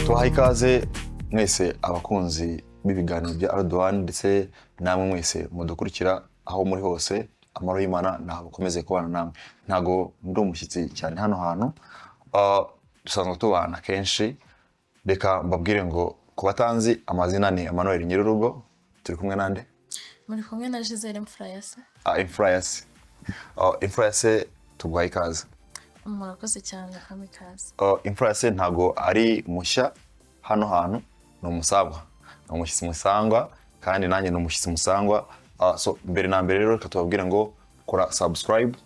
tubahaye ikaze mwese abakunzi b'ibiganiro bya Ardoan ndetse namwe mwese mudukurikira aho muri hose. Amahoro y'Imana nakomeze kubana namwe. Ntago ndi umushyitsi cyane hano hantu, dusanzwe tubana kenshi. Reka mbabwire ngo kubatanzi amazina ni Emmanuel Nyirurugo. Turi kumwe nande? Muri kumwe na Giselle Mfurayase. Mfurayase. Mfurayase, tuguhaye ikaze. Murakoze cyane kamikaze. Mfurayase ntago ari mushya hano hantu, no musabwa. No mushyitsi musangwa kandi nanjye no mushyitsi musangwa. So mbere na mbere rero reka tubabwire ngo kora subscribe,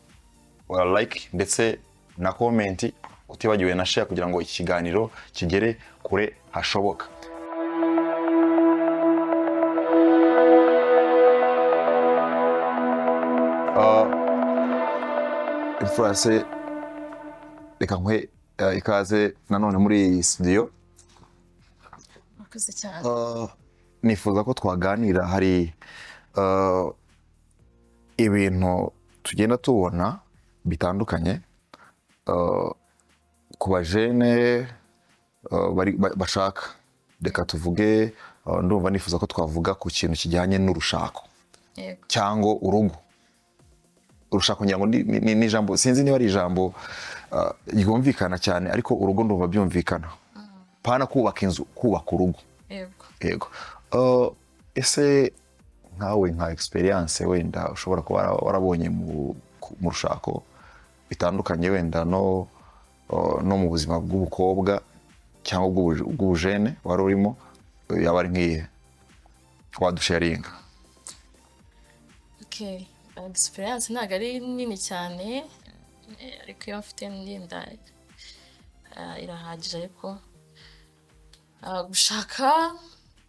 or like ndetse na comment, utibagiwe na share kugira ngo iki kiganiro kigere kure hashoboka. Mfurayase, reka nkwe ikaze nanone muri studio. Murakoze cyane. Nifuza ko twaganira, hari ibintu tugenda tubona bitandukanye ku bajene bashaka. Reka tuvuge, ndumva nifuza ko twavuga ku kintu kijyanye n'urushako cyangwa urugo. Urushako ngira ngo ni ijambo, sinzi niba ari ijambo ryumvikana cyane, ariko urugo ndumva byumvikana. Pana kubaka inzu, kubaka urugo. Yego. Ese nkawe nka experience wenda ushobora kuba warabonye mu rushako bitandukanye, wenda no mu buzima bw'ubukobwa cyangwa bw'ubujene wari urimo, yaba ari nk'iye wadusharinga? Okay, experience ntago ari nini cyane, ariko iyo mfite ndinda irahagije. Ariko gushaka,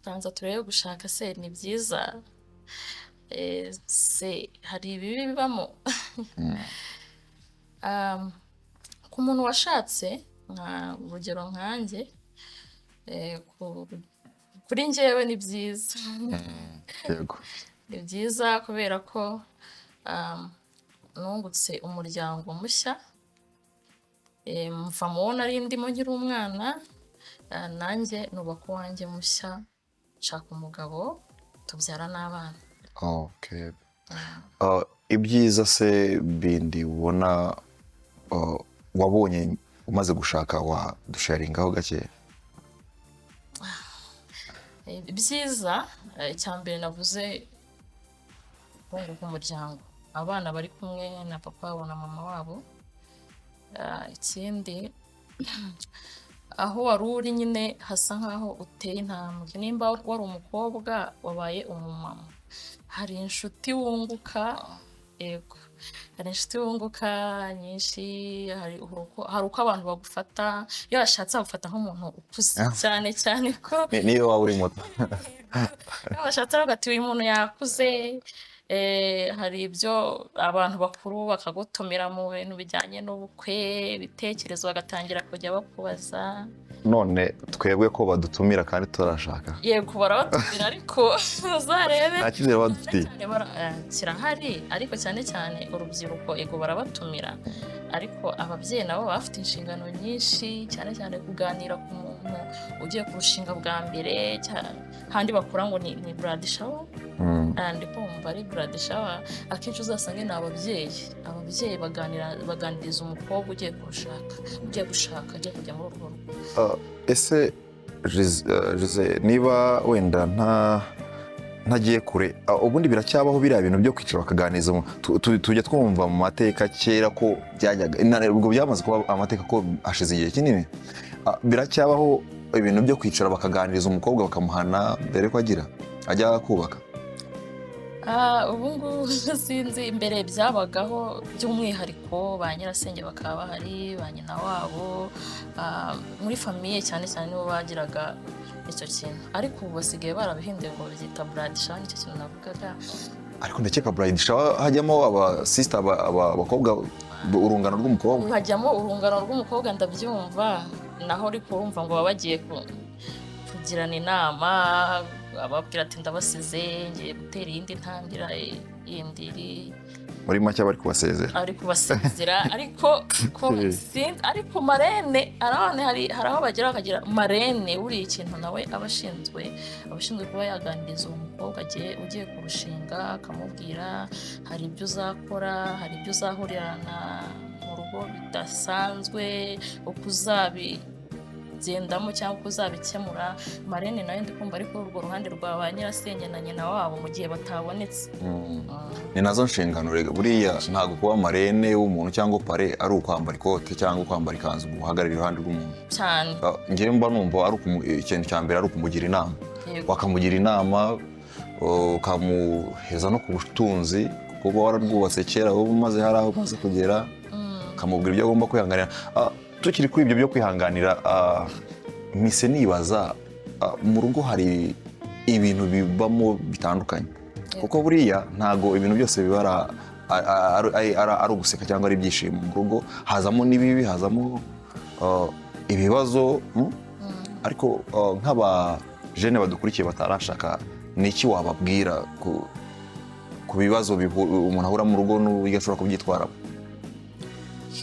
tanza turebe gushaka se ni byiza, se hari ibibi bibamo. Ku muntu washatse, nka urugero nkanjye, kuri njyewe ni byiza. Yego. Ni byiza kubera ko nungutse umuryango mushya, mva mu nari ndimo nkiri umwana, nanjye nubaka uwanjye mushya, nshaka umugabo, tubyara n'abana. Okay. Ibyiza se bindi ubona wabonye umaze gushaka wadusharingaho gake? Ibyiza, icyambere navuze kunguka umuryango, abana bari kumwe na papa wabo na mama wabo. Ikindi, aho wari uri nyine hasa nkaho uteye intambwe. Nimba wari umukobwa wabaye umumama, hari inshuti wunguka. Yego, hari inshuti wunguka nyinshi. Hari uko abantu bagufata, iyo bashatse bagufata nk'umuntu ukuze cyane cyane ko niyo waba uri muto. iyo bashatse bagati uyu muntu yakuze. Hari ibyo abantu bakuru bakagutumira mu bintu bijyanye n'ubukwe, ibitekerezo bagatangira kujya bakubaza. None twebwe ko badutumira kandi turashaka? Yego, barabatumira, ariko uzarebe nta kizere badufitiye. Kirahari, ariko cyane cyane urubyiruko, ego barabatumira, ariko ababyeyi nabo bafite inshingano nyinshi, cyane cyane kuganira ku muntu ugiye kurushinga bwa mbere. Handi bakura ngo ni blood shower, ndi kumva ari blood shower. Akenshi uzasanga ni ababyeyi baganiriza umukobwa ugiye gushaka, ugiye kujya muri urwo rugo. Ese niba wenda ntagiye kure, ubundi biracyabaho biriya bintu byo kwicara bakaganiriza? Tujya twumva mu mateka kera ko byajyaga, ubwo byamaze kuba amateka ko hashize igihe kinini. Biracyabaho ibintu byo kwicara bakaganiriza umukobwa bakamuhana mbere ko ajya kubaka? Ubu ngubu sinzi, imbere byabagaho by'umwihariko, ba nyirasenge bakaba bahari, ba nyina wabo, muri famiye cyane cyane nibo bagiraga icyo kintu. Ariko ubu basigaye barabihinduye ngo babyita blood shower, nicyo kintu navugaga. Ariko ndakeka blood shower hajyamo abasista, abakobwa, urungano rw'umukobwa. Hajyamo urungano rw'umukobwa, ndabyumva. Naho ariko urumva ngo baba bagiye kugirana inama, ababwira ati ndabasize ngiye gutera iyindi ntambira yindi muri make bari kubasezera ariko marene hari aho bagera bakagira marene buriya ikintu nawe abashinzwe kuba yaganiriza uwo mukobwa ugiye kurushinga, akamubwira hari ibyo uzakora, hari ibyo uzahurirana mu rugo bidasanzwe, uko uzabigendamo cyangwa uko uzabikemura. marene nawe ndikumva ariko urwo ruhande rwa ba nyirasenge na nyina wabo mu gihe batabonetse. Ni nazo nshingano rega buriya ntabwo kuba marene w'umuntu cyangwa pare ari ukwambara ikote cyangwa ukwambara ikanzu guhagararira iruhande rw'umuntu cyane. Njyewe mba numva ari ikintu cya mbere ari ukumugira inama, wakamugira inama ukamuheza no ku butunzi kuko wararwubatse kera wowe umaze hari aho umaze kugera, ukamubwira ibyo agomba kwihanganira. Tukiri kuri ibyo byo kwihanganira, mise nibaza mu rugo hari ibintu bibamo bitandukanye kuko buriya ntago ibintu byose biba ari uguseka cyangwa ari ibyishimo. Mu rugo hazamo n'ibibi, hazamo ibibazo, ariko nk'abajene badukurikiye batarashaka, ni iki wababwira ku bibazo umuntu ahura mu rugo n'uburyo ashobora kubyitwaramo?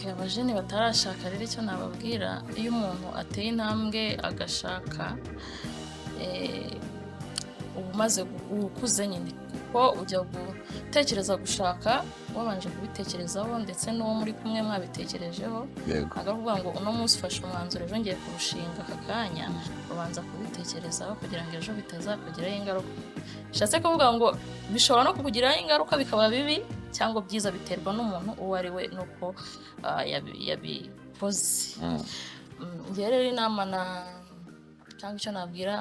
Abajene batarashaka rero icyo nababwira, iyo umuntu ateye intambwe agashaka umaze ukuze nyine, kuko ujya gutekereza gushaka wabanje kubitekerezaho ndetse n'uwo muri kumwe mwabitekerejeho, akavuga ngo uno munsi ufashe umwanzuro ejo ngiye kurushinga aka kanya, ubanza kubitekerezaho kugira ngo ejo bitazakugiraho ingaruka. Bishatse kuvuga ngo bishobora no kukugiraho ingaruka bikaba bibi cyangwa byiza, biterwa n'umuntu uwo ari we nuko yabikoze. Njye rero inama cyangwa icyo nabwira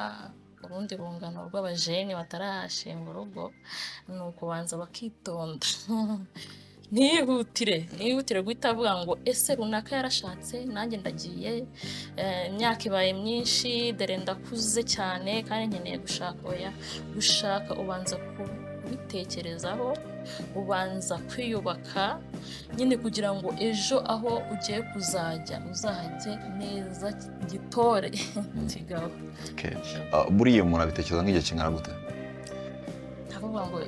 urundi rungano rw'abajene batarashinga urugo ni ukubanza bakitonda. ntihutire guhita avuga ngo ese runaka yarashatse nanjye ndagiye, imyaka ibaye myinshi, dore ndakuze cyane kandi nkeneye gushaka ubanza kubitekerezaho, ubanza kwiyubaka nyine kugira ngo ejo aho ugiye kuzajya uzahajye neza gitore kigaho. Buriya umuntu abitekereza nk'igihe kingana gute? Ndavuga ngo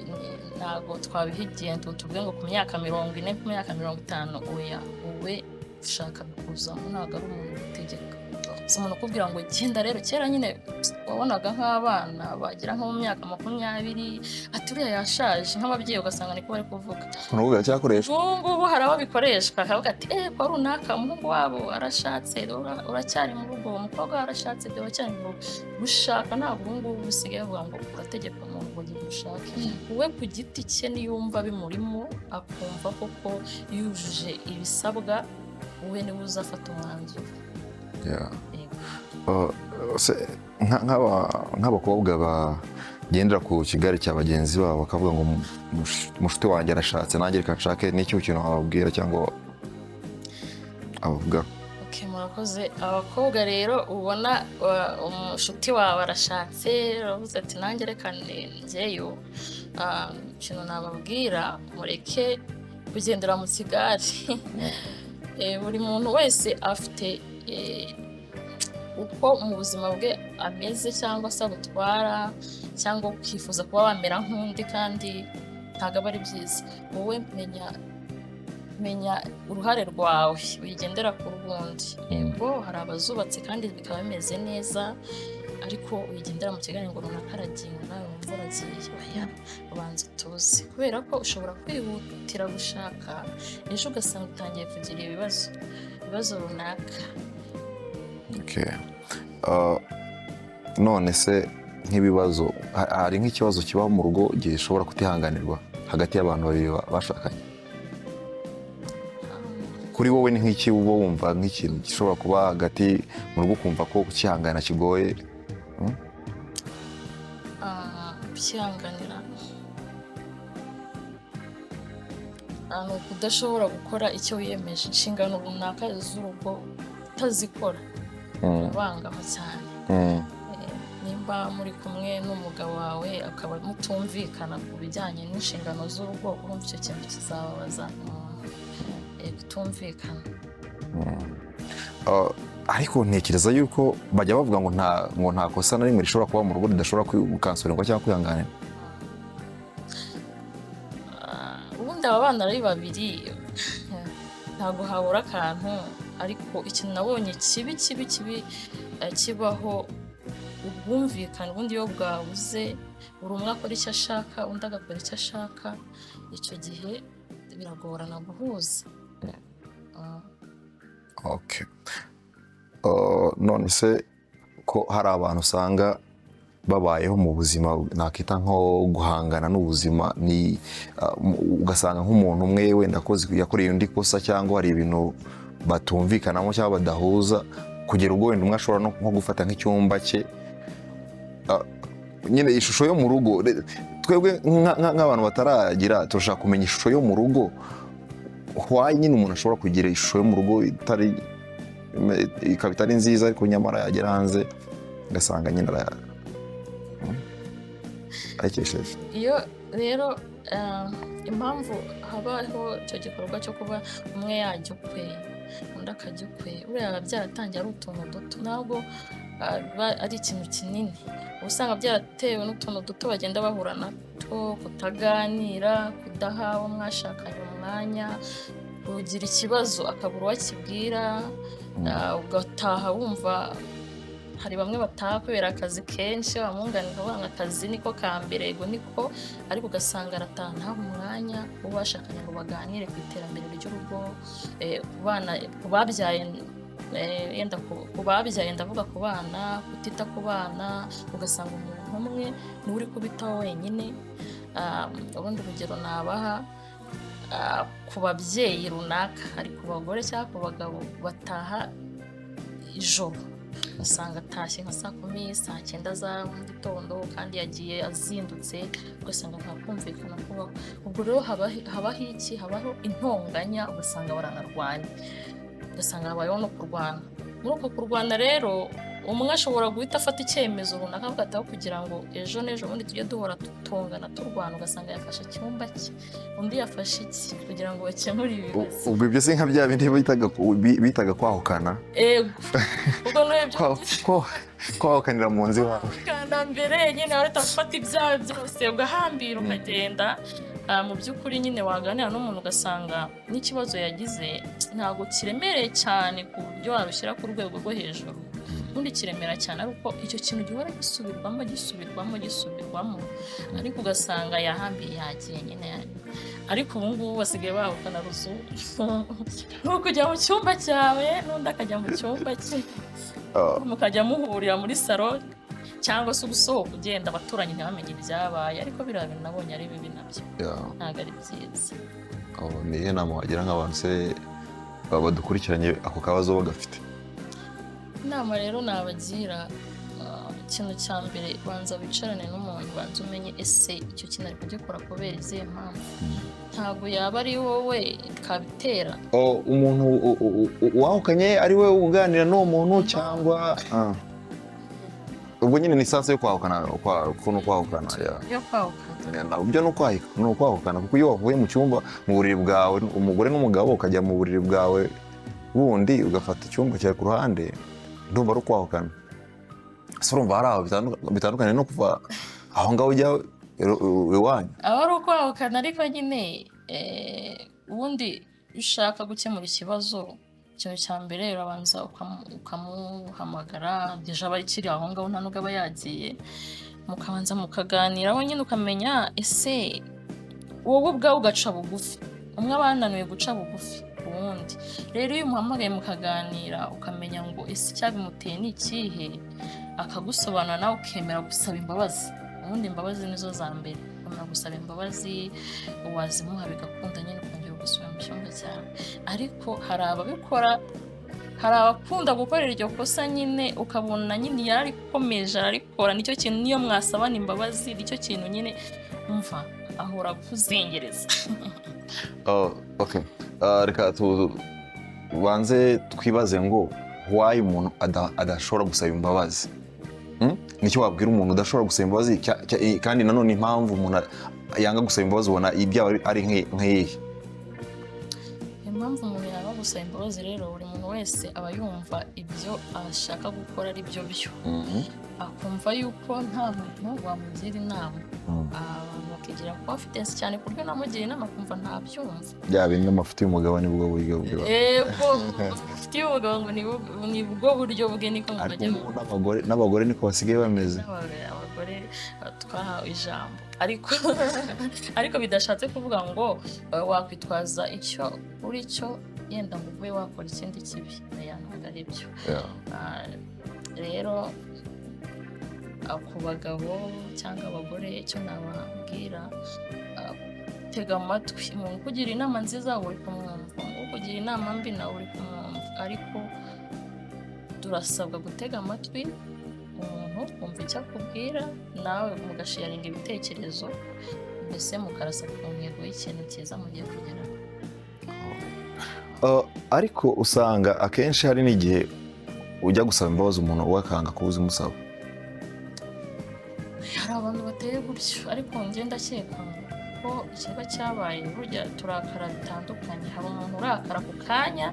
ntabwo twabihigiye ngo tuvuge ngo ku myaka 40, ku myaka 50, oya, wowe ushaka kuzamo ntabwo ari umuntu utegeka. Si umuntu ukubwira ngo genda rero. Kera nyine wabonaga nk'abana bagira nko mu myaka 20 ati uriya yashaje, nk'ababyeyi ugasanga niko bari kuvuga. N'ubu cyakoreshwa. Ubu hari abo bikoreshwa, akavuga ati kwa runaka umuhungu wabo arashatse, uracyari mu rugo, umukobwa arashatse, uracyari mu rugo. Gushaka ntabwo ubu ngubu bisigaye bavuga ngo urategeka umuntu ngo ujye gushaka. We ku giti cye niyumva bimurimo akumva koko yujuje ibisabwa, wowe niwe uzafata umwanzuro. nk'abakobwa bagendera ku kigare cya bagenzi babo bakavuga ngo umushuti wanjye arashatse nanjye reka nshake, n'icyo kintu wababwira cyangwa abavuga? Murakoze. Abakobwa rero ubona umushuti wawe arashatse, uravuze ati nanjye reka njyeyo, ikintu nababwira mureke kugendera mu kigare. Buri muntu wese afite uko mu buzima bwe ameze cyangwa se abutwara, cyangwa ukifuza kuba wamera nk'undi kandi ntabwo aba ari byiza. Wowe menya uruhare rwawe, wigendera ku rw'undi. Yego hari abazubatse kandi bikaba bimeze neza, ariko wigendera mu kiganiro ngo runaka aragiye nawe wumva uragiye. Oya, ubanza utuze, kubera ko ushobora kwihutira gushaka ejo ugasanga utangiye kugira ibibazo runaka. None se nk'ibibazo, hari nk'ikibazo kibaho mu rugo gishobora kutihanganirwa hagati y'abantu babiri bashakanye? Kuri wowe ni nk'iki uba wumva nk'ikintu gishobora kuba hagati mu rugo ukumva ko kukihangana kigoye? Kukihanganira ni ukudashobora gukora icyo wiyemeje, inshingano runaka z'urugo utazikora ubangama cyane. Nimba muri kumwe n'umugabo wawe akaba mutumvikana ku bijyanye n'inshingano z'urugo, urumva icyo kintu kizababaza kutumvikana. Ariko ntekereza yuko bajya bavuga ngo nta kosa na rimwe rishobora kuba mu rugo ridashobora gukansonerwa cyangwa kwihanganira. ubundi aba bana ari babiri ntabwo habura akantu, ariko ikintu nabonye kibi kibaho ubwumvikane. Ubundi iyo bwabuze buri umwe akora icyo ashaka undi agakora icyo ashaka, icyo gihe biragorana guhuza. Okay. None se ko hari abantu usanga babayeho mu buzima nakita nko guhangana n'ubuzima, ni ugasanga nk'umuntu umwe wenda yakoreye undi kosa cyangwa hari ibintu batumvikanamo cyangwa badahuza, kugera ubwo wenda umwe ashobora nko gufata nk'icyumba cye. Nyine ishusho yo mu rugo, twebwe nk'abantu bataragira turashaka kumenya ishusho yo mu rugo. Why nyine umuntu ashobora kugira ishusho yo mu rugo ikaba itari nziza, ariko nyamara yagera hanze ugasanga nyine ayikesheje. Iyo rero impamvu habaho icyo gikorwa cyo kuba umwe yajya ukwe undi akajya ukwe, buriya byaratangiye ari utuntu duto, ntabwo ari ikintu kinini. Usanga byaratewe n'utuntu duto bagenda bahura natwo, kutaganira, kudaha uwo mwashakanye umwanya, kugira ikibazo akabura uwo akibwira, ugataha wumva. Hari bamwe bataha kubera akazi kenshi, bamwunganira banga akazi niko ka mbere, yego niko, ariko ugasanga arataha ntaha umwanya uwo bashakanye ngo baganire ku iterambere ry'urugo, ku babyaye, yenda ku babyaye ndavuga ku bana, kutita ku bana, ugasanga umuntu umwe niwe uri kubitaho wenyine. Ubundi urugero nabaha ku babyeyi runaka, ari ku bagore cyangwa ku bagabo bataha ijoro, usanga atashye nka saa 10 saa 9 za mu gitondo kandi yagiye azindutse, ugasanga nta kumvikana kubaho. Ubwo rero habaho intonganya, ugasanga baranarwanya, ugasanga habayeho no kurwana. Muri uko kurwana rero umwe ashobora guhita afata icyemezo runaka agataho kugira ngo ejo n'ejo bundi tujye duhora tutongana turwana, ugasanga yafashe icyumba cye, undi yafashe iki, kugira ngo bakemure ibibazo. Ubwo ibyo si nka bya bindi bitaga kwahukana. Ubwo n'ibyo kwahukanira mu nzu iwawe. Kandi mbere nyine wareta gufata ibyawe byose ugahambira ukagenda. Mu by'ukuri nyine waganira n'umuntu ugasanga n'ikibazo yagize ntabwo kiremereye cyane ku buryo wabishyira ku rwego rwo hejuru, ubundi kiremera cyane, ariko icyo kintu gihora gisubirwamo, ariko ugasanga yahambiye yagiye nyine. Ariko ubu ngubu basigaye bahukana ruzungu, nuko ujya mu cyumba cyawe n'undi akajya mu cyumba cye, mukajya muhurira muri salo cyangwa se ugusohoka ugenda abaturanyi ntibamenye ibyabaye, ariko biriya bintu nabonye ari bibi nabyo, ntabwo ari byiza. Ni iyihe nama wagira nk'abantu se badukurikiranye ako kabazo bagafite? Inama rero nabagira, ikintu cya mbere banza wicarane n'umuntu, banza umenye ese icyo kintu ari kugikora kubera izihe mpamvu, ntabwo yaba ari wowe kabitera. Umuntu wahukanye ari we uganira n'uwo muntu cyangwa ubwo nyine ni sanse yo kwahukana, kuno kwahukana yo kwahukana ubyo no kwahukana, kuko iyo wavuye mu cyumba mu buriri bwawe, umugore n'umugabo ukajya mu buriri bwawe bundi ugafata icyumba cyawe ku ruhande, ndumva ari kwahukana. Se urumva hari aho bitandukanye no kuva aho ngaho ujya iwanyu? aba ari ukwahukana, ariko nyine ubundi ushaka gukemura ikibazo, ikintu cya mbere urabanza ukamuhamagara, deja aba akiri aho ngaho nta nubwo aba yagiye, mukabanza mukaganiraho nyine ukamenya ese wowe ubwawe ugaca bugufi, umwe abananiwe guca bugufi uwundi. Rero iyo umuhamagaye mukaganira ukamenya ngo ese icyabimuteye ni ikihe, akagusobanura nawe ukemera gusaba imbabazi. Ubundi imbabazi nizo za mbere, ukamenya gusaba imbabazi, wazimuha bigakunda nyine ukongera gusubira mu cyumba cyawe. Ariko hari ababikora, hari abakunda gukorera iryo kosa nyine ukabona nyine yararikomeje ararikora, nicyo kintu niyo mwasabana imbabazi nicyo kintu nyine umva ahora kuzengereza. Okay. Reka tubanze twibaze ngo why umuntu adashobora gusaba imbabazi. Nicyo wabwira umuntu udashobora gusaba imbabazi, kandi nanone impamvu umuntu yanga gusaba imbabazi ubona ibyaba ari nk'iyihe? Impamvu umuntu yanga gusaba imbabazi rero, buri muntu wese aba yumva ibyo ashaka gukora ari byo, akumva yuko nta muntu wamugira inama. Abantu akigira confidence cyane ku buryo namugira inama kumva ntabyumva. bya bintu n'amafuti y'umugabo nibwo buryo bwe. Ego ufite umugabo ngo ni bwo buryo bwe niko ariko mubajya n'abagore niko basigaye bameze. abagore twahawe ijambo ariko bidashatse kuvuga ngo wakwitwaza icyo uri cyo yenda ngo ube wakora ikindi kibi, ntabwo ari byo. Rero ku bagabo cyangwa abagore icyo nababwira, tega amatwi umuntu kugira inama nziza uri kumwumva, kugira inama mbi nawe uri kumwumva, ariko turasabwa gutega amatwi umuntu kumva icyo akubwira, nawe mugasharinga ibitekerezo, mbese mukarasa ku ntego y'ikintu cyiza mugiye kugeraho. Ariko usanga akenshi hari n'igihe ujya gusaba imbabazi umuntu wakanga kubuza umusaba. Hari abantu bateye gutyo, ariko njye ndakeka ko ikiba cyabaye burya turakara bitandukanye. Hari umuntu urakara ku kanya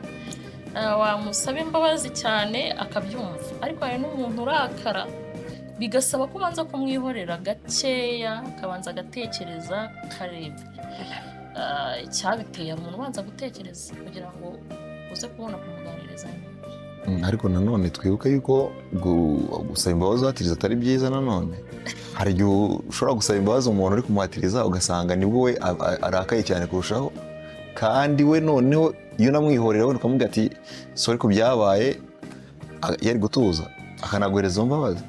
wamusaba imbabazi cyane akabyumva, ariko hari n'umuntu urakara bigasaba ko ubanza kumwihorera gakeya, akabanza agatekereza kareba icyabiteye. Hari umuntu ubanza gutekereza kugira ngo uze kubona kumuganiriza. Ariko nanone twibuke yuko gusaba imbabazi uhatiriza atari byiza. Nanone hari igihe ushobora gusaba imbabazi umuntu uri kumuhatiriza ugasanga nibwo we arakaye cyane kurushaho, kandi we noneho iyo unamwihorera we ukamubwira ati sorry ku byabaye, yari gutuza akanaguhereza imbabazi.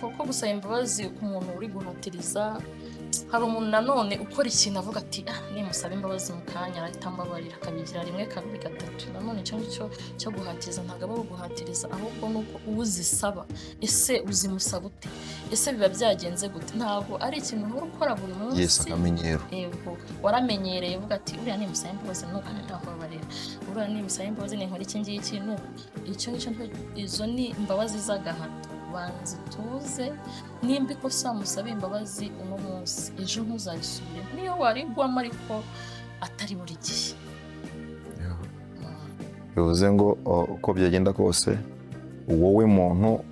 Kuko gusaba imbabazi ku muntu uri guhatiriza, hari umuntu nanone ukora ikintu avuga ati nimusaba imbabazi mu kanya arahita ambabarira, akabigira rimwe kabiri gatatu. Nanone icyo ngicyo cyo guhatiriza ntabwo aba ari uguhatiriza, ahubwo ni uko uzisaba ese uzimusaba ute, ese biba byagenze gute. Ntabwo ari ikintu uhora ukora buri munsi. Yes, akamenyero. Yego waramenyereye uvuga ati uriya nimusaba imbabazi nuko ndambabarira, uriya nimusaba imbabazi ni nkora iki ngiki nuko. Icyo ngicyo izo ni imbabazi z'agahato. Banza tuze, nimba ikosa musaba imbabazi uno munsi, ejo ntuzayisubire niyo warigwamo, ariko atari buri gihe. Bivuze ngo uko byagenda kose, wowe muntu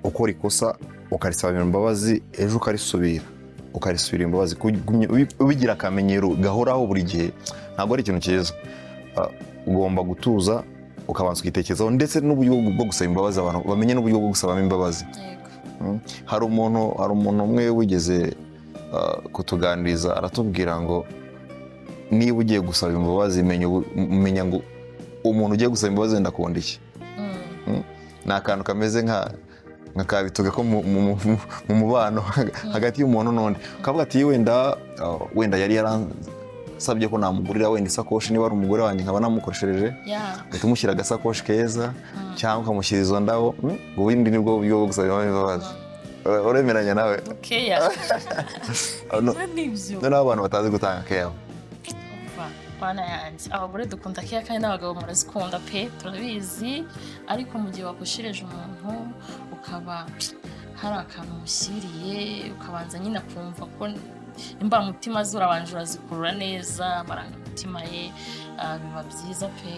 ukora ikosa ukarisabira imbabazi, ejo ukarisubira imbabazi, ubigira akamenyero gahoraho buri gihe, ntabwo ari ikintu cyiza. Ugomba gutuza ukabanza ukitekerezaho, ndetse n'uburyo bwo gusaba imbabazi, abantu bamenye n'uburyo bwo gusabamo imbabazi. Hari umuntu umwe wigeze kutuganiriza aratubwira ngo niba ugiye gusaba imbabazi menya ngo umuntu ugiye gusaba imbabazi wenda akunda iki. Ni akantu kameze nka kabituga ko mu mubano hagati y'umuntu n'undi, ukavuga ati wenda yari sabye ko namugurira wenda isakoshi, niba ari umugore wanjye nkaba namukoreshereje, umushyira agasakoshi keza cyangwa ukamushyira izo ndabo, ubundi nibwo buryo bwo gusaba imbabazi. Uremeranya nawe? Noneho abantu batazi gutanga keya. Bana yanjye, abagore dukunda keya kandi n'abagabo murazikunda pe, turabizi. Ariko mu gihe wakoshereje umuntu ukaba hari akantu umushyiriye, ukabanza nyine akumva ko imbamutima ze urabanje urazikurura neza, amarangamutima ye, biba byiza pe.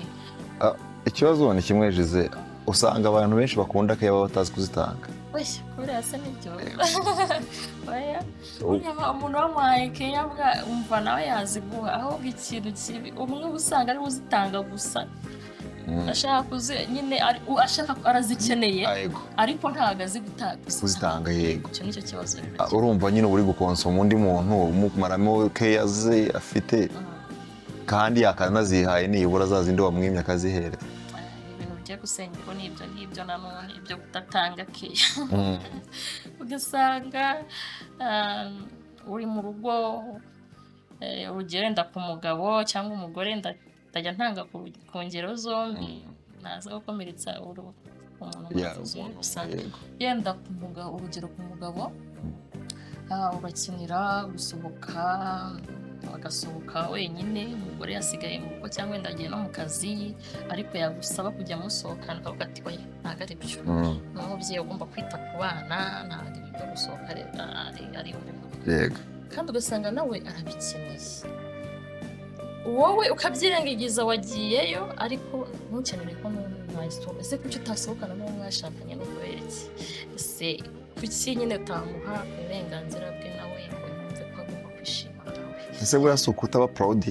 Ikibazo ni kimwe Jize, usanga abantu benshi bakunda keya baba batazi kuzitanga. Kuriya se nibyo. Umuntu wamuhaye keya umva nawe yaziguha, ahubwo ikintu kibi umwe usanga ari uzitanga gusa, ashaka nyine ashaka arazikeneye, ariko ntabwo azi kuzitanga. Yego, icyo nicyo kibazo rero. Urumva nyine uri gukonsoma undi muntu umumaramo keya ze afite, kandi yakanazihaye nibura za zindi wamwimye akazihereza. Ibintu gusenya ko n'ibyo nanone ibyo kudatanga keya. Ugasanga uri mu rugo, urugero wenda ku mugabo cyangwa umugore, ndajya ntanga ku ngero zombi, naza gukomeretsa umuntu usanga yenda ku mugabo. Urugero ku mugabo urakinira gusohoka, agasohoka wenyine, umugore yasigaye mu rugo cyangwa wenda agiye no mu kazi, ariko yagusaba kujya musohokana, ukavuga ati oya ntabwo ari byo, n'umubyeyi ugomba kwita ku bana, ntabwo ibyo gusohoka ari umuntu. Kandi ugasanga nawe arabikeneye, wowe ukabyirengagiza wagiyeyo, ariko ntukenere ko mwagisohoka. Ese kuki utasohokana n'uwo mwashakanye no kubera iki? Ese kuki nyine utamuha uburenganzira bwe nawe ngo yumve ko ese buriya si ukutaba proud?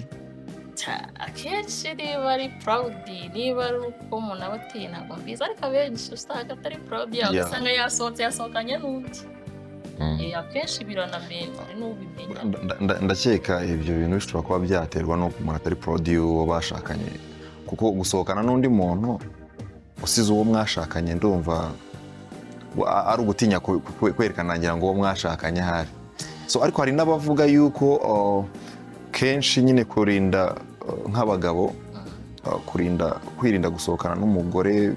Akenshi niba ari proud, niba ari uko umuntu aba atinya ntabwo mbizi, ariko abenshi usanga atari proud yawe, usanga yasohokanye n'undi. Akenshi biranamenye n'ubimenya. Ndakeka ibyo bintu bishobora kuba byaterwa n'uko umuntu atari proud y'uwo bashakanye, kuko gusohokana n'undi muntu usize uwo mwashakanye ndumva ari ugutinya kwerekana ngira ngo uwo mwashakanye ahari. So ariko hari n'abavuga yuko kenshi nyine kurinda nk'abagabo, kwirinda gusohokana n'umugore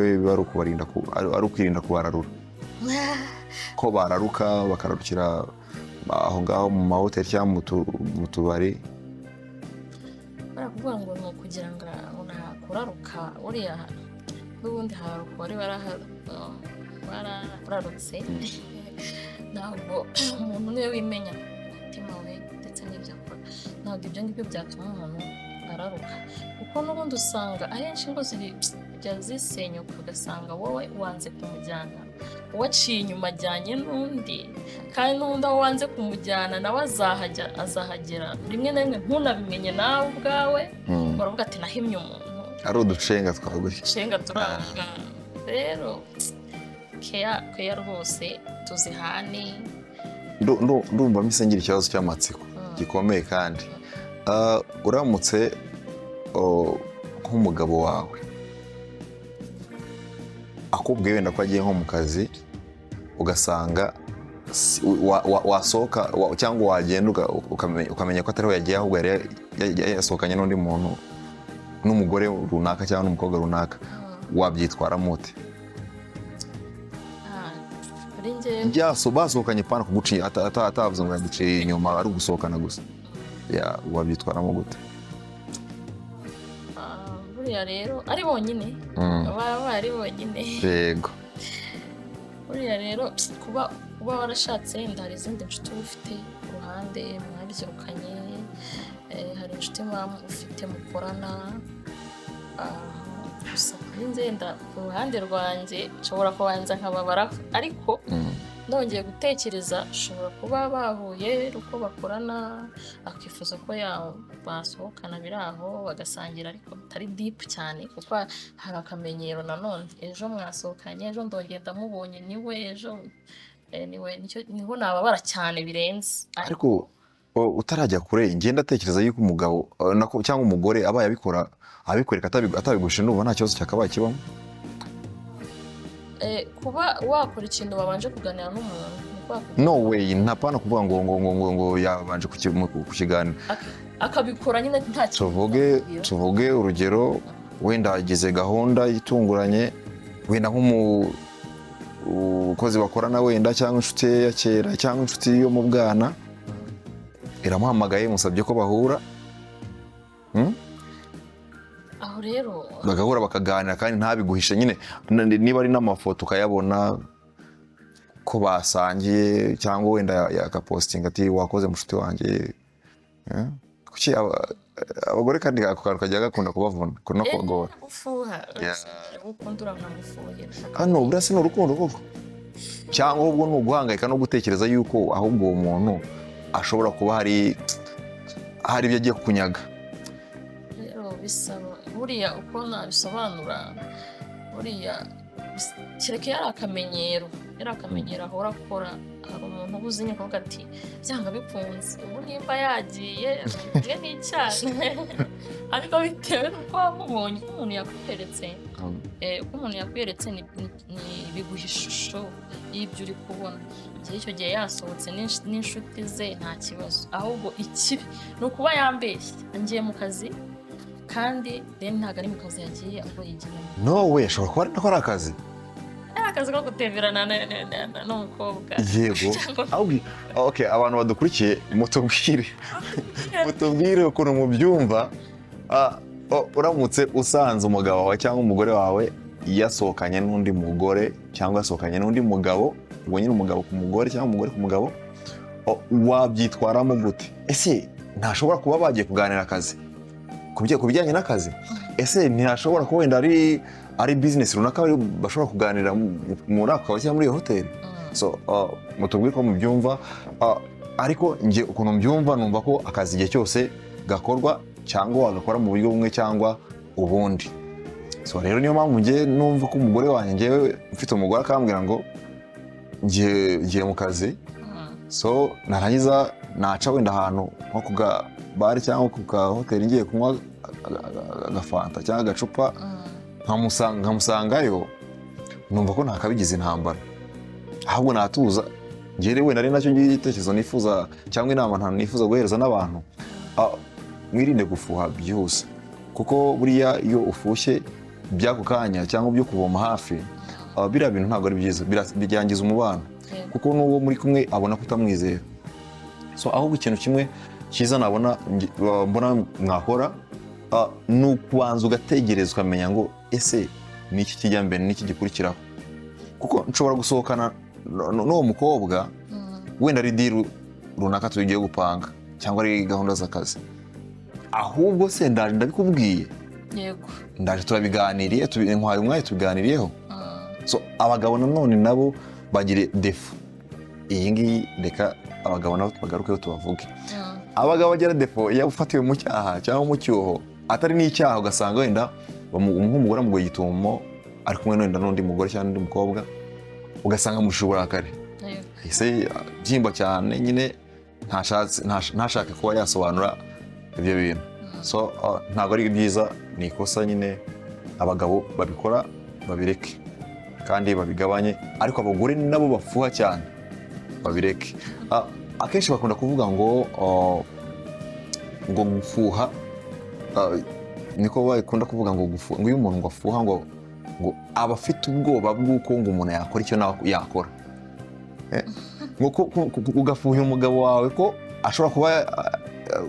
we biba ari ukwirinda kubararura, ko bararuka bakararukira aho ngaho mu mahoteli cyangwa mu tubari. Barakuvuga ngo ni ukugira ngo ntakuraruka, uriya n'ubundi hararuka wari wararutse. Ntabwo umuntu niwe wimenya umutima we ndetse n'ibyo akora, ntabwo ibyo ngibyo byatuma umuntu araruka, kuko n'ubundi usanga ahenshi ngo zijya zisenyuka, ugasanga wowe wanze kumujyana, waciye inyuma ajyanye n'undi, kandi n'undi aho wanze kumujyana nawe azahagera rimwe na rimwe ntunabimenye nawe ubwawe, baravuga ati nahimye umuntu, ari uducenga twagutse turanga. Rero keya rwose tuzihane. Ndumva mpise ngira ikibazo cy'amatsiko gikomeye kandi uramutse nk'umugabo wawe akubwiye wenda ko agiye nko mu kazi, ugasanga wasohoka cyangwa wagenda ukamenya ko atariho yagiye, ahubwo yari yasohokanye n'undi muntu, n'umugore runaka cyangwa n'umukobwa runaka, wabyitwaramo ute? Basohokanye pana kuguciye atavuze ngo yaguciye inyuma, ari ugusohokana gusa, wabyitwaramo gute? Buriya rero ari bonyine, baba ari bonyine. Yego. Buriya rero kuba warashatse wenda hari izindi nshuti uba ufite ku ruhande mwabyirukanye, hari inshuti ufite mukorana, gusa kuri nzenda ku ruhande rwanjye nshobora kubanza nkababara, ariko nongeye gutekereza ushobora kuba bahuye uko bakorana, akifuza ko basohokana biri aho bagasangira, ariko bitari deep cyane, kuko hari akamenyero nanone, ejo mwasohokanye, ejo ndongera mubonye niwe, ejo niho nababara cyane birenze. Ariko utarajya kure, ngenda atekereza yuko umugabo cyangwa umugore aba yabikora abikwereka atabigushe, n'ubu nta kibazo cyakabaye kibamo. Kuba wakora ikintu babanje kuganira n'umuntu, no way, ntapana kuvuga ngo yabanje kukiganira, akabikora nyine nta kibazo. Tuvuge urugero, wenda agize gahunda itunguranye, wenda nk'umukozi bakorana wenda, cyangwa inshuti ye ya kera, cyangwa inshuti yo mu bwana iramuhamagaye, musabye ko bahura, aho rero bagahura bakaganira, kandi ntabiguhishe nyine, niba ari n'amafoto ukayabona ko basangiye, cyangwa wenda yakapostinga ati wakoze mushuti wanjye. Kuki abagore kandi ako kantu kajya gakunda kubavuna no kubagora, ufuha ukundura nkamufuhira, hano burasi ni urukundo koko, cyangwa ahubwo ni uguhangayika no gutekereza yuko ahubwo uwo muntu ashobora kuba hari ibyo agiye kunyaga. Rero bisaba buriya uko nabisobanura, buriya kireke yari akamenyero ahora akora. Hari umuntu uba uzi kuvuga ati byanga bikunze, ubu nimba yagiye mwe n'icyane, ariko bitewe n'uko wamubonye, uko umuntu yakweretse biguha ishusho y'ibyo uri kubona. Igihe icyo gihe yasohotse n'inshuti ze nta kibazo, ahubwo ikibi ni ukuba yambeshye ngiye mu kazi, kandi rero ntabwo ari mu kazi yagiye, ahubwo yigiye. No we, ashobora kuba ari akazi, akazi ko gutemberana n'umukobwa. Yego. Okay, abantu badukurikiye mutubwire ukuntu mubyumva. Uramutse usanze umugabo wawe cyangwa umugore wawe yasohokanye n'undi mugore, cyangwa yasohokanye n'undi mugabo, ubwo nyine umugabo ku mugore cyangwa umugore ku mugabo, wabyitwaramo gute? Ese ntashobora kuba bagiye kuganira akazi ku bijyanye n'akazi? Ese ntashobora kuba wenda ari business runaka bashobora kuganira muri ako kabari cyangwa muri iyo hoteli? So mutubwire ko mubyumva. ariko njye ukuntu mbyumva numva ko akazi igihe cyose gakorwa cyangwa wagakora mu buryo bumwe cyangwa ubundi. So rero niyo mpamvu njye numva ko umugore wanjye, njyewe mfite umugore akambwira ngo ngiye mu kazi, so narangiza naca wenda ahantu nko ku bare cyangwa ku hoteli ngiye kunywa agafanta cyangwa agacupa, nkamusangayo, numva ko ntakabigize intambara, ahubwo natuza. Njyewe wenda ari nacyo ngitekerezo nifuza cyangwa inama nifuza guhereza n'abantu, mwirinde gufuha byihuse, kuko buriya iyo ufushye by'ako kanya cyangwa byo kuvoma hafi, biriya bintu ntabwo ari byiza, byangiza umubano, kuko n'uwo muri kumwe abona kutamwizera. So ahubwo ikintu kimwe cyiza mbona mwakora ni ukubanza ugategereza ukamenya ngo ese ni iki kijya mbere n'iki gikurikiraho, kuko nshobora gusohokana n'uwo mukobwa wenda ari deal runaka tugiye gupanga cyangwa ari gahunda z'akazi, ahubwo se ndaje ndabikubwiye, yego ndaje turabiganiriye, ntwaye umwanya tubiganiriyeho. So abagabo nanone nabo bagire defo iyi ngiyi, reka abagabo nabo tubagarukeho tubavuge. Abagabo bagira defo iyo ufatiwe mu cyaha cyangwa mu cyuho atari n'icyaha, ugasanga wenda nk'umugore amugoye igitumo ari kumwe wenda n'undi mugore cyangwa n'undi mukobwa, ugasanga mushobora kare ese byimba cyane nyine ntashake kuba yasobanura ibyo bintu. So ntabwo ari byiza, ni ikosa nyine. Abagabo babikora babireke kandi babigabanye, ariko abagore nabo bafuha cyane babireke. Akenshi bakunda kuvuga ngo gufuha, niko bakunda kuvuga ngo gufuha, ngo iyo umuntu ngo afuha ngo aba afite ubwoba bw'uko ngo umuntu yakora icyo nawe yakora. Ugafuhira umugabo wawe ko ashobora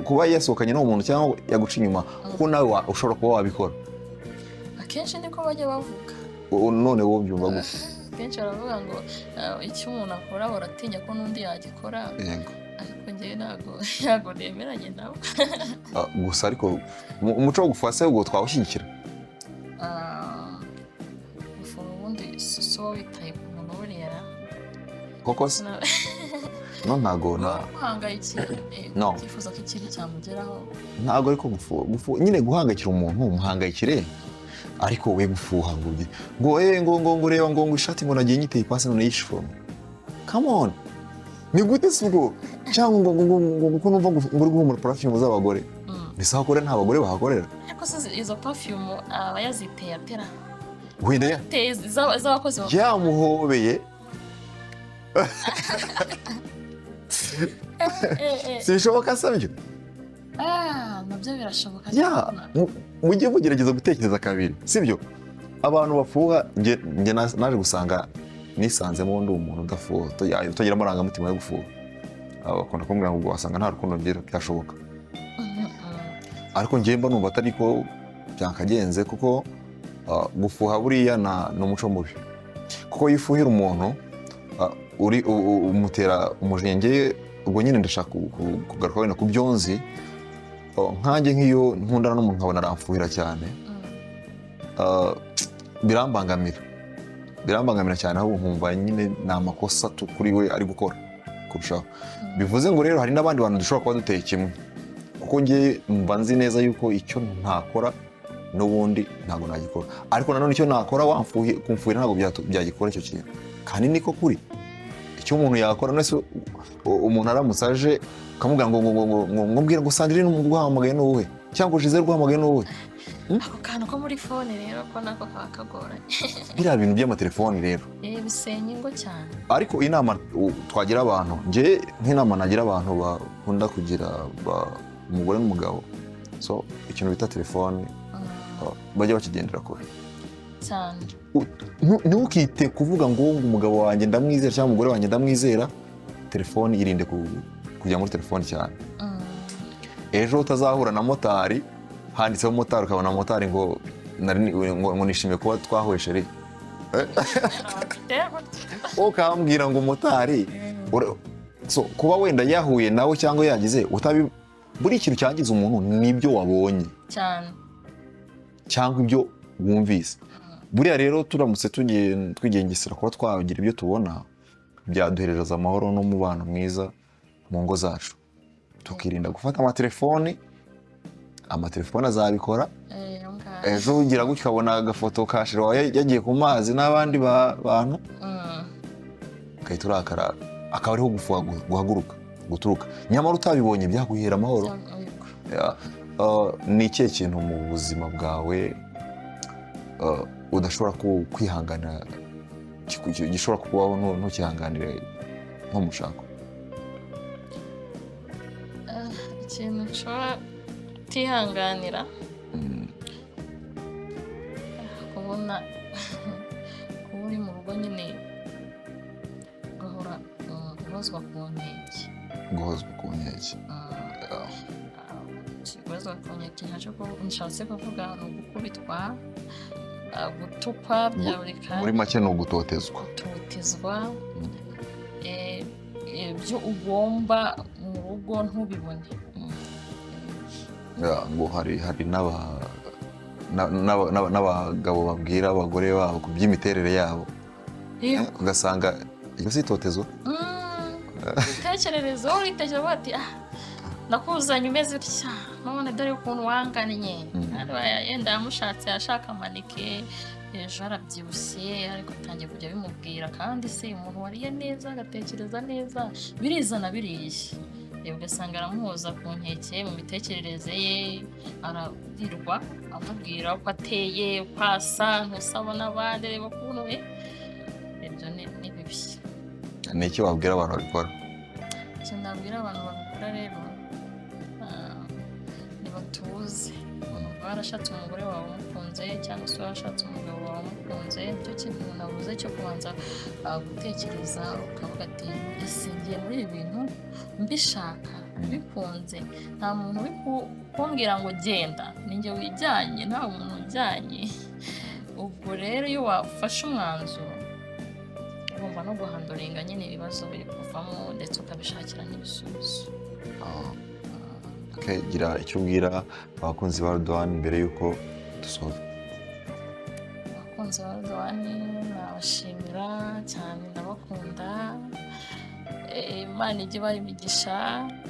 kuba yasohokanye n'uwo muntu cyangwa yaguca inyuma, kuko nawe ushobora kuba wabikora. Akenshi niko bajya bavuga. None wowe byumva gusa kenshi baravuga ngo icyo umuntu akora baratinya ko n'undi yagikora, ariko njyewe ntabwo nemeranye nabo. Gusa ariko umuco wo gufuha se ubwo twawushyigikira? Gufuha ubundi si wowe witaye ku muntu buriya koko se? No ntago guhangayikira icyifuzo ko ikintu cyamugeraho, ntago ariko gufuha nyine guhangayikira umuntu umuhangayikire, ariko we gufuha ngo reba ngo ishati ngo nagiye nyiteye ipasi none yishiforme. Come on, ni gute se ubwo? Cyangwa ngo kuko numva ngo uri guhumura perfume z'abagore, mbese abagore nta bagore bahakorera? Ariko se izo perfume aba yaziteye atera wenda yateye z'abakozi yamuhobeye sibishoboka se byo? Nabyo birashoboka. Mujye mugerageza gutekereza kabiri, sibyo? Abantu bafuha, njye naje gusanga nisanzemo ndi umuntu udafuha, utagira amarangamutima yo gufuha. Bakunda kumbwira ngo wasanga nta rukundo byashoboka, ariko njye mba numva atari ko byakagenze, kuko gufuha buriya ni umuco mubi, kuko iyo ufuhira umuntu umutera umujenge. Ubwo nyine ndashaka kugaruka wenda ku byo nzi, nkanjye nk'iyo nkundana n'umuntu nkabona aramfuhira cyane, birambangamira cyane, ahubwo nkumva nyine ni amakosa kuri we ari gukora kurushaho. Bivuze ngo rero hari n'abandi bantu dushobora kuba duteye kimwe, kuko njye mba nzi neza yuko icyo ntakora n'ubundi ntabwo nagikora, ariko nanone icyo nakora kumfuhira ntabwo byagikora icyo kintu, kandi niko kuri. Icyo umuntu yakora nese umuntu aramutse aje ukamubwira ngo mbwira ngo Sandrine guhamagaye n'uwe cyangwa Gisele guhamagaye n'uwe, ako kantu ko muri phone rero ko nako kaba kagoranye. Biriya bintu by'amatelefoni rero bisenya ingo cyane. Ariko inama twagira abantu, njye nk'inama nagira abantu bakunda kugira umugore n'umugabo, so ikintu bita telefoni bajya bakigendera kure cyane. Ntukite kuvuga ngo umugabo wanjye ndamwizera cyangwa umugore wanjye ndamwizera, telefoni irinde kujya muri telefoni cyane. Ejo utazahura na motari, handitseho motari ukabona motari ngo nishimiye kuba twahuye sheri, ukambwira ngo motari. So kuba wenda yahuye nawe cyangwa yagize buri ikintu cyangiza umuntu nibyo wabonye cyane cyangwa ibyo wumvise. Buriya rero turamutse twigengesera kuba twagira ibyo tubona, byaduhereza amahoro n'umubano mwiza mu ngo zacu tukirinda gufata amatelefoni azabikora ejo ugira gutyo ukabona agafoto ka shira yagiye ku mazi n'abandi bantu ugahita urakara akaba ariho guturuka nyamara utabibonye byaguhera amahoro. Ni ikihe kintu mu buzima bwawe udashobora kwihanganira gishobora kubaho ntukihanganire nko mushako? Ikintu nshobora kutihanganira kubona kuba uri mu rugo nyine ugahora guhozwa ku nkeke. Guhozwa ku nkeke nshatse kuvuga ni ugukubitwa, gutukwa bya buri kanya, muri make ni ugutotezwa, ibyo ugomba mu rugo ntubibone. ngo hari n'abagabo babwira abagore babo ku by'imiterere yabo ugasanga iyo si itotezo. Utekerereza uritekereza bati nakuzanye umeze utya none dore ukuntu wangannye yenda yamushatse ashaka manike ejo arabyibushye ariko atangiye kujya bimubwira kandi se umuntu wariye neza agatekereza neza birizana biriye ugasanga aramuhoza ku nkeke mu mitekerereze ye arabwirwa amubwira uko ateye uko asa ntusaba n'abandi reba ukuntu ibyo ni bibi. Ni iki wabwira abantu babikora? Icyo nabwira abantu babikora rero ntibatuze. Warashatse umugore wawe umukunze cyangwa se warashatse umugabo wawe umukunze, nicyo kintu navuze cyo kubanza gutekereza ukavuga ati ese ngiye muri ibi bintu mbishaka bikunze, nta muntu uri kumbwira ngo genda, ninjye wijyanye nta muntu ujyanye. Ubwo rero iyo wafashe umwanzuro ugomba no guhanduringa nyine ibibazo biri kuvamo ndetse ukabishakira n'ibisubizo. Gira icyo ubwira abakunzi ba Rodoani mbere y'uko dusoza. Abakunzi ba Rodoani nabashimira cyane, ndabakunda. Imana ijye ibaha imigisha,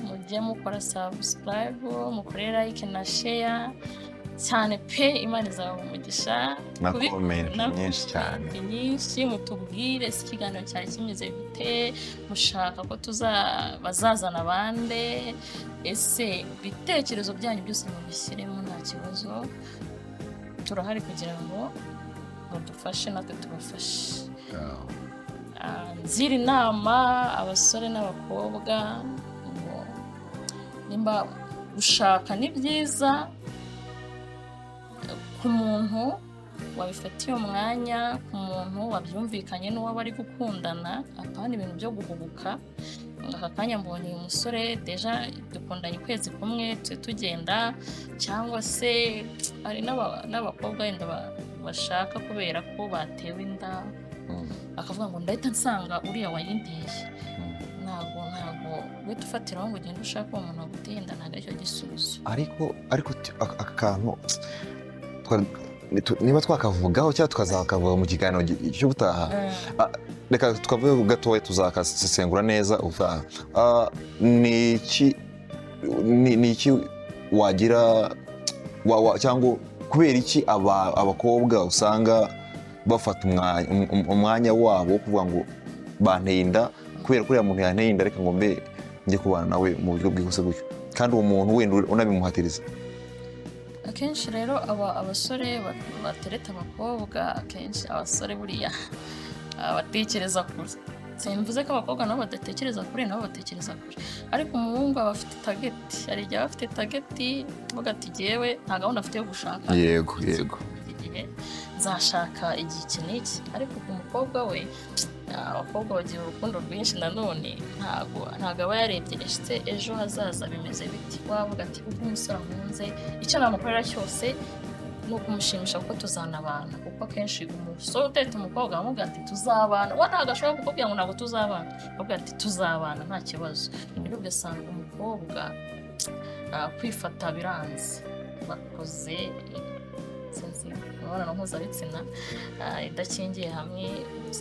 mujye mukora subscribe, mukore like na share cyane pe, Imana izabaha umugisha na comment nyinshi cyane nyinshi. Mutubwire si ikiganiro cyari kimeze bite, mushaka ko bazazana abandi, ese ibitekerezo byanyu byose mubishyiremo nta kibazo, turahari kugira ngo badufashe natwe tubafashe. Nzira inama abasore n'abakobwa ngo nimba gushaka ni byiza ku muntu wabifatiye umwanya, ku muntu wabyumvikanye n'uwo bari gukundana, apana ibintu byo guhubuka. Aka kanya mbonye uyu musore deja dukundanye ukwezi kumwe tugenda, cyangwa se hari n'abakobwa wenda bashaka kubera ko batewe inda akavuga ngo ndahita nsanga uriya wayindeye. Ntabwo wihita ufatiraho ngo ugende ushaka uwo muntu waguteye inda, ntabwo aricyo gisubizo. Ariko aka kantu niba twakavugaho cyangwa tukazakavuga mu kiganiro cy'ubutaha, reka tukavuga gatoya tuzakasesengura neza ubutaha. Ni iki wagira cyangwa kubera iki abakobwa usanga bafata umwanya wabo wo kuvuga ngo banteye inda kubera ko uriya muntu yanteye inda, reka ngo mbe njye kubana nawe mu buryo bwihuse gutyo, kandi uwo muntu wenda unabimuhatiriza. Akenshi rero abasore batereta abakobwa, akenshi abasore buriya batekereza kure. Simvuze ko abakobwa nabo badatekereza kure, nabo batekereza kure, ariko umuhungu aba afite tageti. Hari igihe aba afite tageti avuga ati jyewe nta gahunda afite yo gushaka, yego nzashaka igihe iki n'iki. Ariko ku mukobwa we, abakobwa bagira urukundo rwinshi nanone, ntabwo aba yarebye ese ejo hazaza bimeze biti. Wavuga ati ubwo umusore nkunze icyo namukorera cyose ni ukumushimisha kuko tuzanabana. Kuko akenshi umusore utetse umukobwa amubwira ati tuzabana, we ntabwo ashobora kukubwira ngo ntabwo tuzabana, akubwira ati tuzabana nta kibazo. Rero ugasanga umukobwa kwifata biranze, bakoze imibonano mpuzabitsina idakingiye hamwe,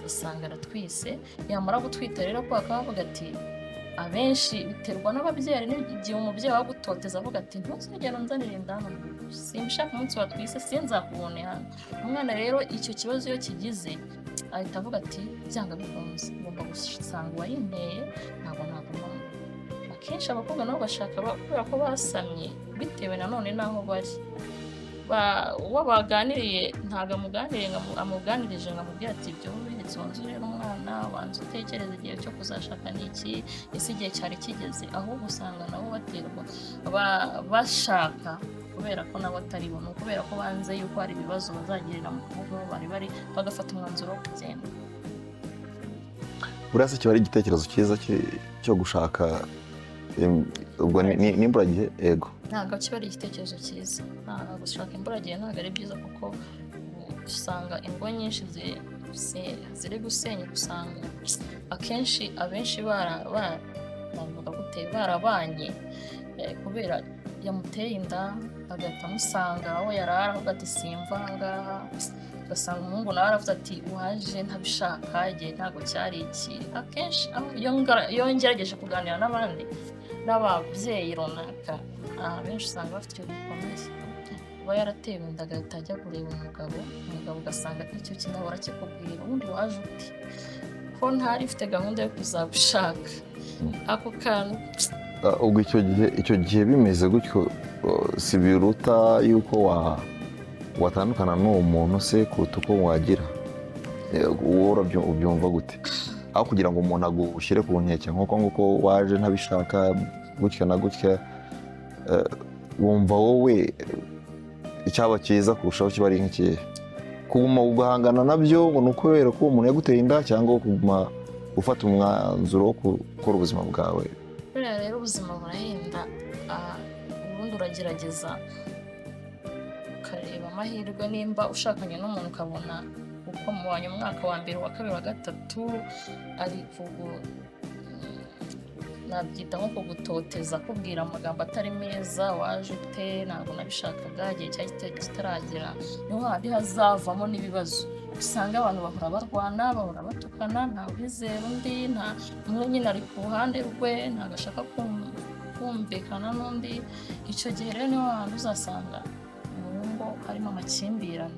usanga aratwise. Yamara gutwita rero ko akavuga ati abenshi biterwa n'ababyeyi. N'igihe umubyeyi wagutoteza avuga ati ntuzigere unzanira inda hano, simbishaka umunsi watwise sinzakubone hano. Umwana rero icyo kibazo iyo kigize ahita avuga ati byanga bikunze ngomba gusanga uwayinteye, ntabwo nagumamo. Akenshi abakobwa nabo bashaka kubera ko basamye bitewe nanone n'aho bari. Uwo baganiriye ntabwo amuganirije ngo amubwire ati ibyo wibitse wonze urera umwana, wanze utekereza igihe cyo kuzashaka ni iki, ese igihe cyari kigeze. Ahubwo usanga nabo baterwa bashaka kubera ko nabo atari bo, kubera ko banze yuko hari ibibazo bazagirira mu rugo bari bagafata umwanzuro wo kugenda. buriya se kiba ari igitekerezo cyiza cyo gushaka ubwo n'imburagihe? Ego, ntabwo kiba ari igitekerezo cyiza. Gushaka imburagihe ntabwo ari byiza, kuko usanga ingo nyinshi ziri gusenyuka. Usanga akenshi abenshi barabanye kubera yamuteye inda, agahita amusanga aho yarara avuga ati simva ngaha. Ugasanga umuhungu nawe aravuze ati waje ntabishaka, igihe ntabwo cyari iki. Akenshi iyo ngerageje kuganira n'ababyeyi runaka, abenshi usanga bafite icyo gikomeye. Kuba yaratewe inda agahita ajya kureba umugabo ugasanga icyo kintu ahora kikubwira, ubundi waje uti ko ntari ifite gahunda yo kuzabishaka. Ako kantu ubwo icyo gihe bimeze gutyo, si biruta yuko watandukana n'uwo muntu se kuruta uko wagira? Wowe ubyumva gute? Aho kugira ngo umuntu agushyire ku nkeke nk'uko waje ntabishaka gutya na gutya, wumva wowe icyaba cyiza kurushaho kiba ari nk'ikihe? Kuguma ugahangana nabyo ngo ni ukubera ko umuntu yaguteye inda, cyangwa kuguma ufata umwanzuro wo gukora ubuzima bwawe? buriya rero ubuzima burahenda. Ubundi uragerageza ukareba amahirwe, nimba ushakanye n'umuntu ukabona uko mubanye umwaka wa mbere, wa kabiri, wa gatatu ari nabyita nko kugutoteza, akubwira amagambo atari meza, waje ute, ntabwo nabishakaga, igihe cyari kitaragera, niho handi hazavamo n'ibibazo. Usanga abantu bahora barwana, bahora batukana, ntawe wizera undi, umwe nyine ari ku ruhande rwe, ntabwo ashaka kumvikana n'undi. Icyo gihe rero niho hantu uzasanga mu ngo harimo amakimbirane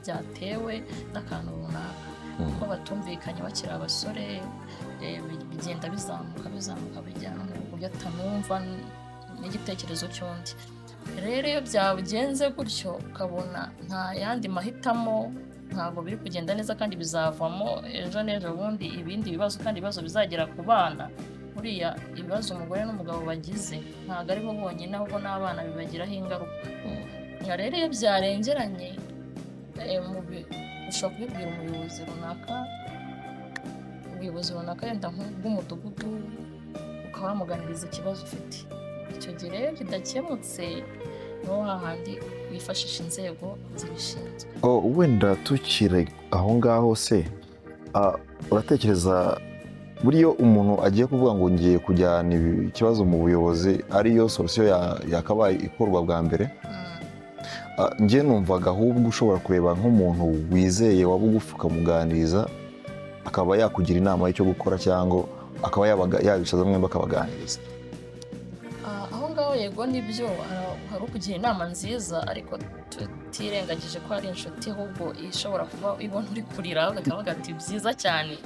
byatewe n'akantu runaka, kuko batumvikanye bakiri abasore. Bigenda bizamuka bijyana mu buryo atanumva n'igitekerezo cy'undi. Rero iyo byagenze gutyo ukabona nta yandi mahitamo, ntabwo biri kugenda neza, kandi bizavamo ejo n'ejo bundi ibindi bibazo, kandi ibibazo bizagera ku bana. Buriya ibibazo umugore n'umugabo bagize ntabwo ari bo bonyine, ahubwo n'abana bibagiraho ingaruka. Rero iyo byarengeranye, ushobora kubibwira umuyobozi runaka yenda nk'umudugudu, ukaba wamuganiriza ikibazo ufite. Icyo gihe rero kidakemutse, niho hahandi wifashisha inzego zibishinzwe. Wenda tukiri aho ngaho se, uratekereza buriya umuntu agiye kuvuga ngo ngiye kujyana ikibazo mu buyobozi, ariyo solution yakabaye ikorwa bwa mbere? Njye numvaga ahubwo ushobora kureba nk'umuntu wizeye wa bugufi ukamuganiriza, akaba yakugira inama y'icyo gukora, cyangwa akaba yabicaza mwembi akabaganiriza. Aho ngaho yego nibyo, hari ukugira inama nziza, ariko tutirengagije ko hari inshuti ahubwo ishobora kuba ibona uri kurira bakavuga ati byiza cyane,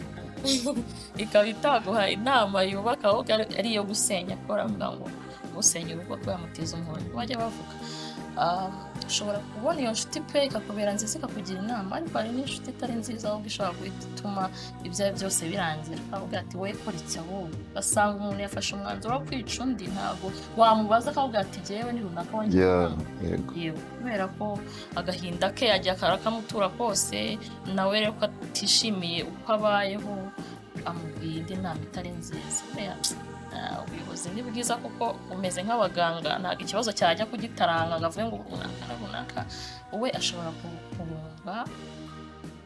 ikaba itaguha inama yubaka, ahubwo ari iyo gusenya. Kuko baravuga ngo usenya urugo rwamutiza umuhoro, bajya bavuga. Ushobora kubona iyo nshuti pe ikakubera nziza ikakugira inama, ariko hari n'inshuti itari nziza, ahubwo ishobora gutuma ibyo byose birangira. Akavuga ati wowe kora iki ahubwo. Ugasanga umuntu yafashe umwanzuro wo kwica undi, ntabwo wamubaza, akavuga ati jyewe ni runaka wanjye. Yego, kubera ko agahinda ke yagiye akarakamutura kose, nawe rero ko atishimiye uko abayeho, amubwiye indi nama itari nziza. Ubuyobozi ni bwiza kuko umeze nk'abaganga, ntabwo ikibazo cyajya kugitaranga ngo avuge ngo runaka. Wowe ashobora kubumva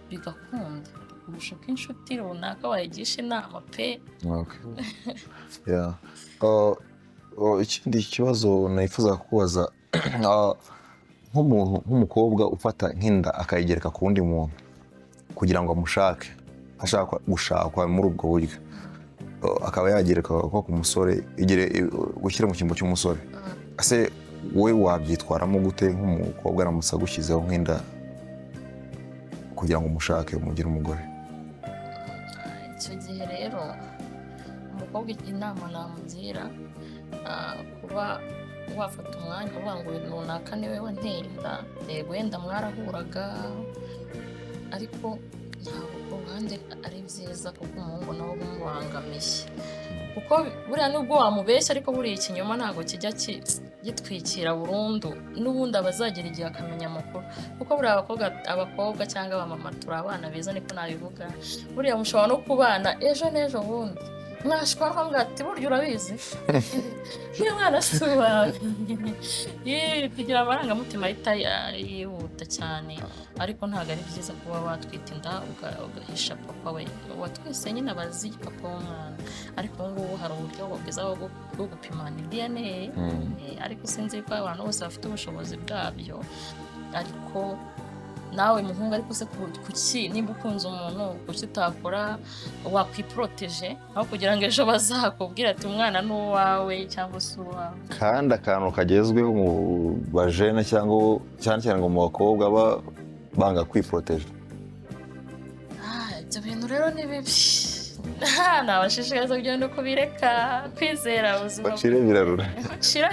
bigakunda kurusha ko inshuti runaka wayigisha inama pe. Ikindi kibazo nifuza kukubaza, nk'umukobwa ufata nk'inda akayigereka ku wundi muntu kugira ngo amushake, ashaka gushakwa muri ubwo buryo, akaba yagereka ko ku musore gushyira mu cyimbo cy'umusore ese wowe wabyitwaramo gute nk'umukobwa aramutse agushyizeho nk'inda kugira ngo umushake umugire umugore? Icyo gihe rero umukobwa inama namugira kuba wafata umwanya uvuga ngo runaka niwe wanteye inda, yego wenda mwarahuraga ariko ntabwo ku ruhande ari byiza kuko umuhungu nawe uba umubangamiye, kuko buriya nubwo wamubeshya ariko buriya ikinyoma ntabwo kijya gitwikira burundu, n'ubundi aba azagira igihe akamenya amakuru, kuko buriya abakobwa cyangwa abamama turi abana beza niko nabivuga, buriya mushobora no kubana ejo n'ejo bundi mwashwa nkambwira ati burya urabizi niyo mwana si uwawe tugira amarangamutima ahita yihuta cyane, ariko ntabwo ari byiza kuba watwita inda ugahisha papa we watwise nyine abazi papa w'umwana, ariko ubu ngubu hari uburyo bwiza bwo gupimana DNA, ariko sinzi ko abantu bose bafite ubushobozi bwabyo, ariko nawe muhungu ariko se kuki nimba ukunze umuntu kuki utakora wakwiproteje aho kugira ngo ejo bazakubwira ati umwana ni uwawe cyangwa se uwawe. Kandi akantu kagezweho mu bajene cyangwa cyane cyane ngo mu bakobwa banga kwiproteje, ibyo bintu rero ni bibi, nabashishikariza kugira ngo kubireka, kwizera ubuzima bacira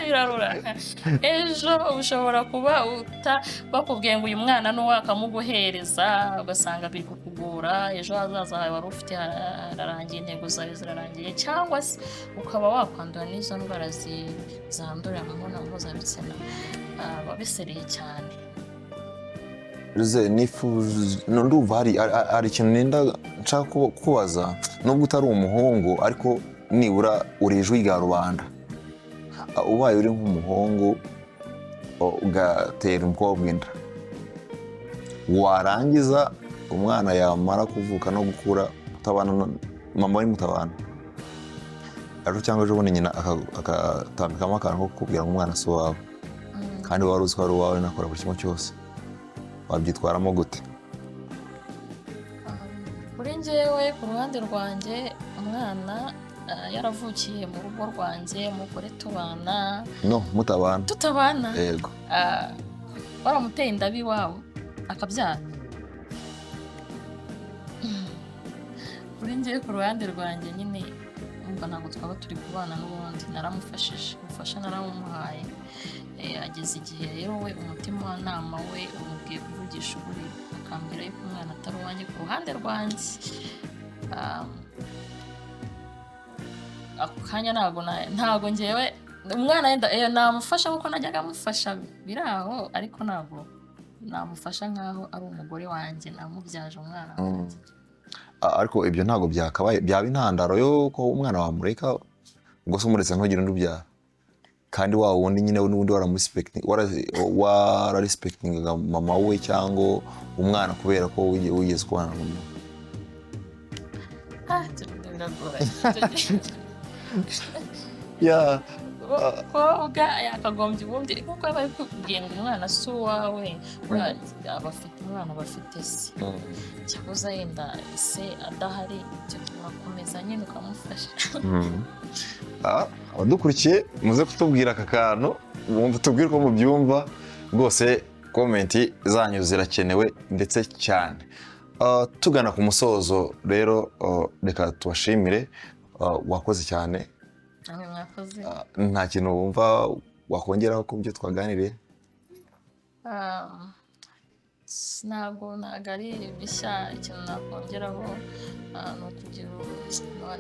birarura. Ejo ushobora kuba bakubwiye ngo uyu mwana ni uwawe akamuguhereza ugasanga biri kukugora, ejo hazaza hawe wari ufite hararangiye, intego zawe zirarangiye, cyangwa se ukaba wakwandura n'izo ndwara zandurira mu mibonano mpuzabitsina, wabisereye cyane. Ndumva hari ikintu nenda nshaka kubaza, nubwo utari umuhungu ariko nibura uri ijwi rya rubanda, ubaye uri nk'umuhungu ugatera umukobwa inda, warangiza umwana yamara kuvuka no gukura utabana mama we mutabana, ariko cyangwa ejo bundi nyina agatambikamo akantu ko kukubwira ngo umwana si uwawe kandi wari uzi ko ari uwawe nakora buri kimwe cyose, wabyitwaramo gute? Kuri njyewe ku ruhande rwanjye umwana yaravukiye mu rugo rwanjye, umugore tubana tutabana, yego waramuteye inda iwawe akabyara. Kuri njyewe ku ruhande rwanjye nyine umva ntabwo twaba turi kubana, n'ubundi naramufashije, ubufasha naramumuhaye, ageze igihe rero we umutima nama we umubwiye kuvugisha ukuri, akambwira yuko umwana atari uwanjye ku ruhande rwanjye. Ako kanya ntabwo ngewe umwana yenda namufasha kuko najyaga amufasha biri aho, ariko ntabwo namufasha nk'aho ari umugore wanjye namubyaje umwana wanjye. Ariko ibyo ntabwo byakabaye byaba intandaro yo ko umwana wamureka ubwo se umuretse ntugire undi ubyara, kandi wa wundi nyine n'ubundi wararespectinga mama we cyangwa umwana kubera ko wigeze kubana n'umuntu. Umukobwa yakagombye ubundi kuko aba ari kubwira ngo umwana si uwawe, umwana bafite se, cyakoze yenda se adahari urakomeza nyine ukamufasha. Abadukurikiye muze kutubwira aka kantu, tubwire uko mubyumva rwose, komenti zanyu zirakenewe ndetse cyane. Tugana ku musozo rero, reka tubashimire, wakoze cyane. Nta kintu wumva wakongeraho ku byo twaganiriye? Ntabwo ari bishya, ikintu nakongeraho ni ukugira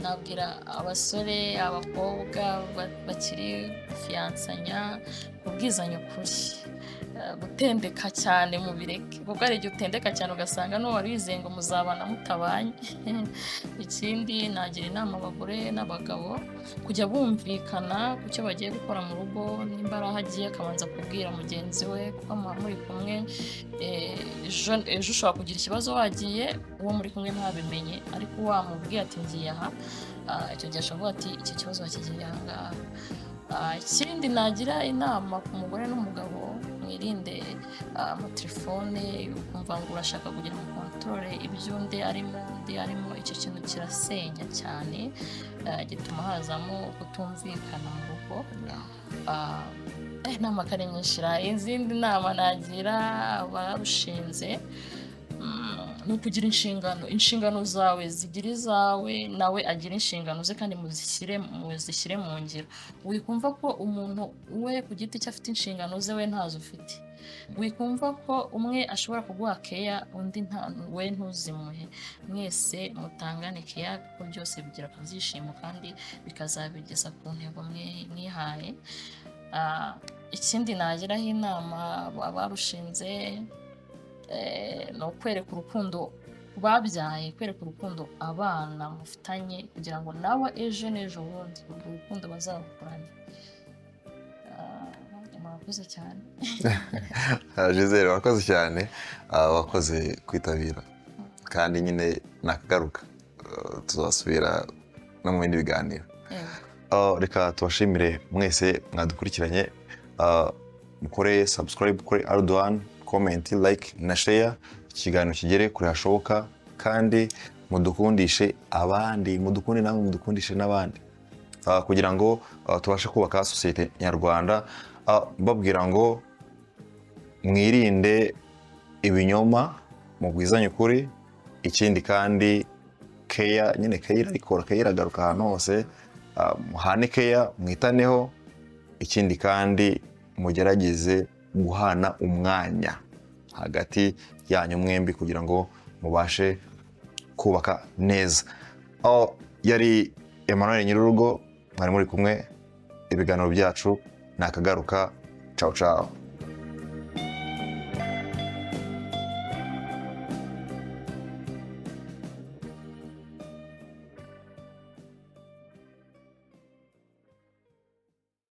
nabwira abasore abakobwa bakiri fiyansanya kubwizanya ukuri, gutendeka cyane mu bireke, kuko hari igihe utendeka cyane ugasanga n'uwari wizeye ngo muzabana mutabanye. Ikindi nagira inama abagore n'abagabo kujya bumvikana ku cyo bagiye gukora mu rugo, nimba ari aho agiye akabanza kubwira mugenzi we kuko muba muri kumwe, ejo ushobora kugira ikibazo wagiye uwo muri kumwe ntabimenye, ariko wamubwiye ati ngiye aha, icyo gihe ashobora ati iki kibazo wakigiye aha ngaha. Ikindi nagira inama ku mugore n'umugabo mwirinde amatelefone ukumva ngo urashaka kugira ngo controle ibyo undi arimo icyo kintu kirasenya cyane, gituma hazamo kutumvikana mu rugo. Inama kare nyinshi, izindi nama nagira abarushinze ni ukugira inshingano zawe zigira izawe, nawe agira inshingano ze kandi muzishyire mu ngiro. Wikumva ko umuntu we ku giti cye afite inshingano ze, we ntazo ufite. Wikumva ko umwe ashobora kuguha keya undi we ntuzimuhe. Mwese mutangane keya kuko byose bigira ku byishimo kandi bikazabigeza ku ntego mwihaye. Ikindi nagiraho inama abarushinze ni ukwereka urukundo babyaye, kwereka urukundo abana mufitanye kugira ngo nabo ejo n'ejo bundi urwo rukundo bazarukurane. Murakoze cyane. Gisele, wakoze cyane, wakoze kwitabira kandi nyine nakagaruka tuzasubira no mu bindi biganiro. Reka tubashimire mwese mwadukurikiranye, mukore subscribe kuri Arduan, comment, like na share, ikiganiro kigere kure hashoboka kandi mudukundishe abandi, mudukunde namwe mudukundishe n'abandi, kugira ngo tubashe kubaka societe nyarwanda. Babwira ngo mwirinde ibinyoma, mugwizanye ukuri, ikindi kandi keya, nyine keya ikora, keya iragaruka ahantu hose, muhane keya, mwitaneho, ikindi kandi mugerageze guhana umwanya hagati yanyu mwembi kugira ngo mubashe kubaka neza. Yari Emmanuel Nyirurugo, mwari muri kumwe, ibiganiro byacu nakagaruka. Ciao ciao.